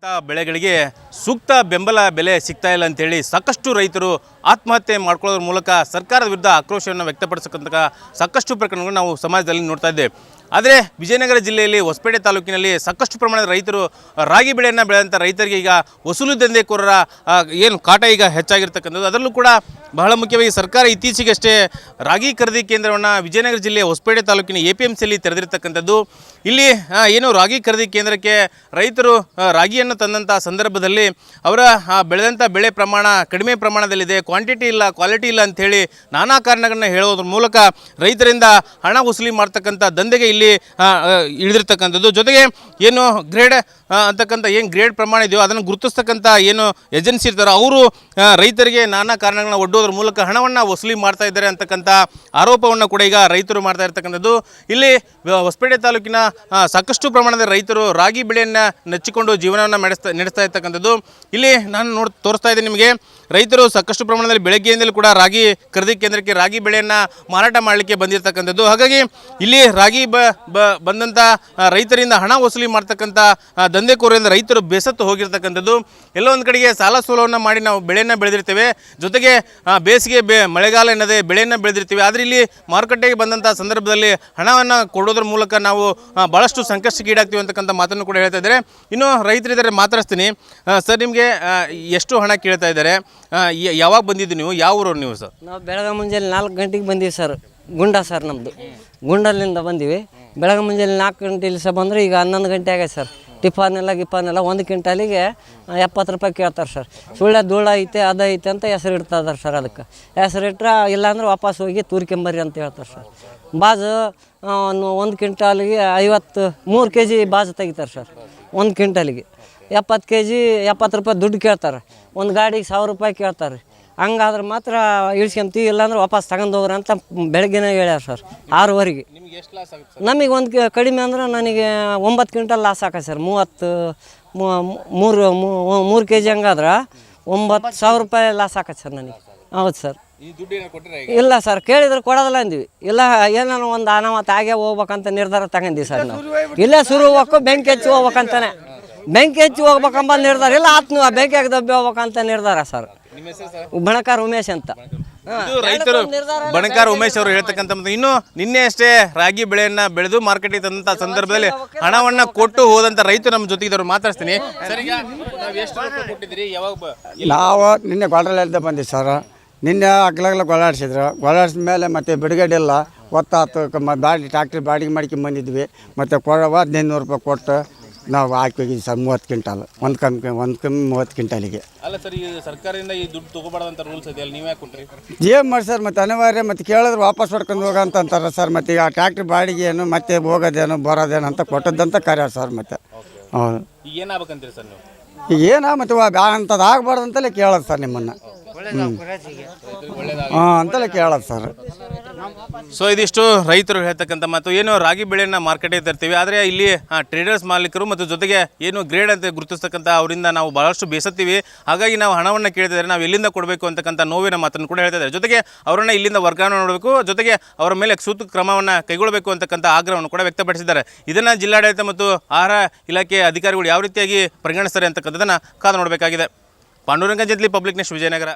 ಬೆಳೆಗಳಿಗೆ ಸೂಕ್ತ ಬೆಂಬಲ ಬೆಲೆ ಸಿಗ್ತಾ ಇಲ್ಲ ಅಂತೇಳಿ ಸಾಕಷ್ಟು ರೈತರು ಆತ್ಮಹತ್ಯೆ ಮಾಡ್ಕೊಳ್ಳೋದ್ರ ಮೂಲಕ ಸರ್ಕಾರದ ವಿರುದ್ಧ ಆಕ್ರೋಶವನ್ನು ವ್ಯಕ್ತಪಡಿಸತಕ್ಕಂಥ ಸಾಕಷ್ಟು ಪ್ರಕರಣಗಳು ನಾವು ಸಮಾಜದಲ್ಲಿ ನೋಡ್ತಾ ಇದ್ದೇವೆ. ಆದರೆ ವಿಜಯನಗರ ಜಿಲ್ಲೆಯಲ್ಲಿ ಹೊಸಪೇಟೆ ತಾಲೂಕಿನಲ್ಲಿ ಸಾಕಷ್ಟು ಪ್ರಮಾಣದ ರೈತರು ರಾಗಿ ಬೆಳೆಯನ್ನು ಬೆಳೆದಂಥ ರೈತರಿಗೆ ಈಗ ವಸೂಲು ದಂಧೆಕೋರರ ಏನು ಕಾಟ ಈಗ ಹೆಚ್ಚಾಗಿರ್ತಕ್ಕಂಥದ್ದು. ಅದರಲ್ಲೂ ಕೂಡ ಬಹಳ ಮುಖ್ಯವಾಗಿ ಸರ್ಕಾರ ಇತ್ತೀಚೆಗಷ್ಟೇ ರಾಗಿ ಖರೀದಿ ಕೇಂದ್ರವನ್ನು ವಿಜಯನಗರ ಜಿಲ್ಲೆಯ ಹೊಸಪೇಟೆ ತಾಲೂಕಿನ APMCಯಲ್ಲಿ ತೆರೆದಿರ್ತಕ್ಕಂಥದ್ದು. ಇಲ್ಲಿ ಏನು ರಾಗಿ ಖರೀದಿ ಕೇಂದ್ರಕ್ಕೆ ರೈತರು ರಾಗಿಯನ್ನು ತಂದಂಥ ಸಂದರ್ಭದಲ್ಲಿ ಅವರ ಬೆಳೆದಂಥ ಬೆಳೆ ಪ್ರಮಾಣ ಕಡಿಮೆ ಪ್ರಮಾಣದಲ್ಲಿದೆ, ಕ್ವಾಂಟಿಟಿ ಇಲ್ಲ, ಕ್ವಾಲಿಟಿ ಇಲ್ಲ ಅಂಥೇಳಿ ನಾನಾ ಕಾರಣಗಳನ್ನ ಹೇಳೋದ್ರ ಮೂಲಕ ರೈತರಿಂದ ಹಣ ವಸೂಲಿ ಮಾಡ್ತಕ್ಕಂಥ ದಂಧೆಗೆ ಇಲ್ಲಿ ಇಳಿದಿರ್ತಕ್ಕಂಥದ್ದು. ಜೊತೆಗೆ ಏನು ಗ್ರೇಡ್ ಅಂತಕ್ಕಂಥ ಏನು ಗ್ರೇಡ್ ಪ್ರಮಾಣ ಇದೆಯೋ ಅದನ್ನು ಗುರುತಿಸ್ತಕ್ಕಂಥ ಏನು ಏಜೆನ್ಸಿ ಇರ್ತಾರೋ ಅವರು ರೈತರಿಗೆ ನಾನಾ ಕಾರಣಗಳನ್ನ ಒಡ್ಡೋದ್ರ ಮೂಲಕ ಹಣವನ್ನು ವಸೂಲಿ ಮಾಡ್ತಾ ಇದ್ದಾರೆ ಅಂತಕ್ಕಂಥ ಆರೋಪವನ್ನು ಕೂಡ ಈಗ ರೈತರು ಮಾಡ್ತಾ ಇರ್ತಕ್ಕಂಥದ್ದು. ಇಲ್ಲಿ ಹೊಸಪೇಟೆ ತಾಲೂಕಿನ ಸಾಕಷ್ಟು ಪ್ರಮಾಣದ ರೈತರು ರಾಗಿ ಬೆಳೆಯನ್ನು ನೆಚ್ಚಿಕೊಂಡು ಜೀವನವನ್ನು ನಡೆಸ್ತಾ ಇರ್ತಕ್ಕಂಥದ್ದು. ಇಲ್ಲಿ ನಾನು ತೋರಿಸ್ತಾ ಇದ್ದೀನಿ ನಿಮಗೆ. ರೈತರು ಸಾಕಷ್ಟು ಪ್ರಮಾಣದಲ್ಲಿ ಬೆಳಗ್ಗೆಯಿಂದಲೂ ಕೂಡ ರಾಗಿ ಖರೀದಿ ಕೇಂದ್ರಕ್ಕೆ ರಾಗಿ ಬೆಳೆಯನ್ನು ಮಾರಾಟ ಮಾಡಲಿಕ್ಕೆ ಬಂದಿರತಕ್ಕಂಥದ್ದು. ಹಾಗಾಗಿ ಇಲ್ಲಿ ರಾಗಿ ಬಂದಂಥ ರೈತರಿಂದ ಹಣ ವಸೂಲಿ ಮಾಡ್ತಕ್ಕಂಥ ದಂಧೆಕೋರರಿಂದ ರೈತರು ಬೇಸತ್ತು ಹೋಗಿರ್ತಕ್ಕಂಥದ್ದು. ಎಲ್ಲೋ ಒಂದು ಕಡೆಗೆ ಸಾಲ ಸೋಲವನ್ನು ಮಾಡಿ ನಾವು ಬೆಳೆಯನ್ನು ಬೆಳೆದಿರ್ತೇವೆ, ಜೊತೆಗೆ ಬೇಸಿಗೆ ಮಳೆಗಾಲ ಎನ್ನದೇ ಬೆಳೆಯನ್ನು ಬೆಳೆದಿರ್ತೀವಿ. ಆದರೆ ಇಲ್ಲಿ ಮಾರುಕಟ್ಟೆಗೆ ಬಂದಂಥ ಸಂದರ್ಭದಲ್ಲಿ ಹಣವನ್ನು ಕೊಡೋದ್ರ ಮೂಲಕ ನಾವು ಭಾಳಷ್ಟು ಸಂಕಷ್ಟಕ್ಕೀಡಾಗ್ತೀವಿ ಅಂತಕ್ಕಂಥ ಮಾತನ್ನು ಕೂಡ ಹೇಳ್ತಾ ಇದ್ದಾರೆ. ಇನ್ನು ರೈತರಿದ್ದಾರೆ, ಮಾತಾಡಿಸ್ತೀನಿ. ಸರ್, ನಿಮಗೆ ಎಷ್ಟು ಹಣ ಕೇಳ್ತಾ ಇದ್ದಾರೆ? ಯಾವಾಗ ಬಂದಿದ್ದು ನೀವು? ಯಾವ ಊರವ್ರು ನೀವು ಸರ್? ನಾವು ಬೆಳಗ್ಗೆ ಮುಂಜಾನೆ 4 ಗಂಟೆಗೆ ಬಂದೀವಿ ಸರ್. ಗುಂಡ ಸರ್ ನಮ್ಮದು. ಗುಂಡಲ್ಲಿಂದ ಬಂದೀವಿ. ಬೆಳಗ್ಗೆ ಮುಂಜಾನೆ 4 ಗಂಟೆಲಿ ಸಹ ಬಂದರೆ ಈಗ 11 ಗಂಟೆ ಆಗೈತೆ ಸರ್. ಟಿಫಾನೆಲ್ಲ 1 ಕ್ವಿಂಟಾಲಿಗೆ 70 ರೂಪಾಯಿ ಕೇಳ್ತಾರೆ ಸರ್. ಸುಳ್ಳೆ ಧೂಳ ಐತೆ ಅದು ಐತೆ ಅಂತ ಹೆಸರು ಇಡ್ತಾ ಇದಾರೆ ಸರ್. ಅದಕ್ಕೆ ಹೆಸರಿಟ್ರೆ ಇಲ್ಲಾಂದ್ರೆ ವಾಪಸ್ ಹೋಗಿ ತೂರ್ಕೊಂಬರ್ರಿ ಅಂತ ಹೇಳ್ತಾರೆ ಸರ್. ಬಾಜು 1 ಕ್ವಿಂಟಾಲಿಗೆ 53 kg ಬಾಜು ತೆಗಿತಾರೆ ಸರ್. 1 ಕ್ವಿಂಟಾಲಿಗೆ 70 kg 70 ರೂಪಾಯಿ ದುಡ್ಡು ಕೇಳ್ತಾರೆ. ಒಂದು ಗಾಡಿಗೆ 1000 ರೂಪಾಯಿ ಕೇಳ್ತಾರೆ. ಹಂಗಾದ್ರೆ ಮಾತ್ರ ಇಳಿಸ್ಕೊಂತೀವಿ, ಇಲ್ಲಾಂದ್ರೆ ವಾಪಸ್ ತಗೊಂಡು ಹೋಗ್ರಿ ಅಂತ ಬೆಳಗ್ಗೆನೇ ಹೇಳ್ಯಾರ ಸರ್. 6:15ಗೆ ನಮಗೆ ಒಂದು ಕಡಿಮೆ ಅಂದ್ರೆ ನನಗೆ 9 ಕ್ವಿಂಟಲ್ ಲಾಸ್ ಆಕ ಸರ್. 3 kg ಹಂಗಾದ್ರೆ 9,000 ರೂಪಾಯಿ ಲಾಸ್ ಆಕತ್ತೆ ಸರ್ ನನಗೆ. ಹೌದು ಸರ್. ಇಲ್ಲ ಸರ್, ಕೇಳಿದ್ರೆ ಕೊಡೋದಿಲ್ಲ ಅಂದ್ವಿ. ಇಲ್ಲ ಏನಾರು ಒಂದು ಅನಾಹುತ ಆಗೇ ಹೋಗ್ಬೇಕಂತ ನಿರ್ಧಾರ ತಗೊಂಡಿವಿ ಸರ್. ನಾವು ಇಲ್ಲೇ ಶುರು ಹೋಗ್ಬೇಕು, ಬೆಂಕಿ ಹಚ್ಚಿ ಹೋಗ್ಬೇಕಂತಾನೆ. ಬೆಂಕಿ ಹಚ್ಚಿ ಹೋಗ್ಬೇಕಂಬ ನಿರ್ಧಾರ ಇಲ್ಲ, ಆತ್ನು ಬೆಂಕಿಯಾಗ ದಬ್ಬಿ ಹೋಗ್ಬೇಕಂತ ನಿರ್ಧಾರ ಸರ್. ಬಣಕಾರ್ ಉಮೇಶ್ ಅಂತ ರೈತರು ಬಣಕಾರ್ ಉಮೇಶ್ ಅವರು ಹೇಳ್ತಕ್ಕಂಥ. ಇನ್ನು ನಿನ್ನೆ ಅಷ್ಟೇ ರಾಗಿ ಬೆಳೆಯನ್ನ ಬೆಳೆದು ಮಾರ್ಕೆಟಿಗೆ ತಂದಂತ ಸಂದರ್ಭದಲ್ಲಿ ಹಣವನ್ನ ಕೊಟ್ಟು ಹೋದಂತ ರೈತರು ನಮ್ಮ ಜೊತೆಗಿದ್ದವ್ರು ಮಾತಾಡ್ತೀನಿ. ನಾವು ನಿನ್ನೆ ಗೋಲ್ಡಲ್ಲಿದ್ದ ಬಂದಿವಿ ಸರ್. ನಿನ್ನೆ ಅಗ್ಲಗ್ಲ ಗೊಳಾಡಿಸಿದ್ರು. ಗೊಳಾಡಿಸಿದ ಮೇಲೆ ಮತ್ತೆ ಬಿಡುಗಡೆ ಇಲ್ಲ, ಗೊತ್ತಾಯ್ತು. ಟ್ಯಾಕ್ಟ್ರಿ ಬಾಡಿಗೆ ಮಾಡ್ಕೊಂಡು ಬಂದಿದ್ವಿ. ಮತ್ತು 1500 ರೂಪಾಯಿ ಕೊಟ್ಟು ನಾವು ಹಾಕಿ ಹೋಗಿದ್ವಿ ಸರ್. 30 ಕ್ವಿಂಟಾಲ್ ಒಂದು ಕಮ್ಮಿ 30 ಕ್ವಿಂಟಾಲಿಗೆ. ಅಲ್ಲ ಸರ್, ಈ ಸರ್ಕಾರದಿಂದ ಈ ದುಡ್ಡು ತಗೋಬಾರ್ದಂತ ರೂಲ್ಸ್ ಇದೆಯಲ್ಲ, ನೀವು ಯಾಕೆ ಕೊಟ್ರಿ? ಏನು ಮಾಡಿ ಸರ್, ಮತ್ತು ಅನಿವಾರ್ಯ. ಮತ್ತು ಕೇಳಿದ್ರೆ ವಾಪಸ್ ಹೊಡ್ಕೊಂಡು ಹೋಗಂತ ಅಂತಾರೆ ಸರ್. ಮತ್ತು ಈಗ ಟ್ಯಾಕ್ಟ್ರಿ ಬಾಡಿಗೆ ಏನು ಮತ್ತೆ ಹೋಗೋದೇನು ಬರೋದೇನು ಅಂತ ಕೊಟ್ಟದ್ದಂತ ಕರ್ಯಾರ ಸರ್. ಮತ್ತು ಹೌದು, ಈಗ ಏನಾಗಬೇಕಂತೀರಿ ಸರ್ ನೀವು? ಈಗ ಏನೋ ಮತ್ತು ಅಂಥದ್ದು ಆಗಬಾರ್ದು ಅಂತಲೇ ಕೇಳೋದು ಸರ್ ನಿಮ್ಮನ್ನು. ಅಂತಲೇ ಕೇಳೋದು ಸರ್. ಸೊ ಇದಿಷ್ಟು ರೈತರು ಹೇಳ್ತಕ್ಕಂಥ ಮಾತು. ಏನು ರಾಗಿ ಬೆಳೆಯನ್ನು ಮಾರ್ಕೆಟಿಗೆ ತರ್ತೀವಿ, ಆದರೆ ಇಲ್ಲಿ ಟ್ರೇಡರ್ಸ್ ಮಾಲೀಕರು ಮತ್ತು ಜೊತೆಗೆ ಏನು ಗ್ರೇಡ್ ಅಂತ ಗುರುತಿಸ್ತಕ್ಕಂಥ ಅವರಿಂದ ನಾವು ಭಾಳಷ್ಟು ಬೇಸತ್ತೀವಿ. ಹಾಗಾಗಿ ನಾವು ಹಣವನ್ನು ಕೇಳ್ತಿದ್ದಾರೆ, ನಾವು ಎಲ್ಲಿಂದ ಕೊಡಬೇಕು ಅಂತಕ್ಕಂಥ ನೋವಿನ ಮಾತನ್ನು ಕೂಡ ಹೇಳ್ತಾ ಇದ್ದಾರೆ. ಜೊತೆಗೆ ಅವರನ್ನು ಇಲ್ಲಿಂದ ವರ್ಗಾವಣೆ ಮಾಡಬೇಕು, ಜೊತೆಗೆ ಅವರ ಮೇಲೆ ಸೂಕ್ತ ಕ್ರಮವನ್ನು ಕೈಗೊಳ್ಳಬೇಕು ಅಂತಕ್ಕಂಥ ಆಗ್ರಹವನ್ನು ಕೂಡ ವ್ಯಕ್ತಪಡಿಸಿದ್ದಾರೆ. ಇದನ್ನು ಜಿಲ್ಲಾಡಳಿತ ಮತ್ತು ಆಹಾರ ಇಲಾಖೆ ಅಧಿಕಾರಿಗಳು ಯಾವ ರೀತಿಯಾಗಿ ಪರಿಗಣಿಸ್ತಾರೆ ಅಂತಕ್ಕಂಥದ್ದನ್ನು ಕಾದು ನೋಡಬೇಕಾಗಿದೆ. Panduranga Jantli, public news, Vijayanagara.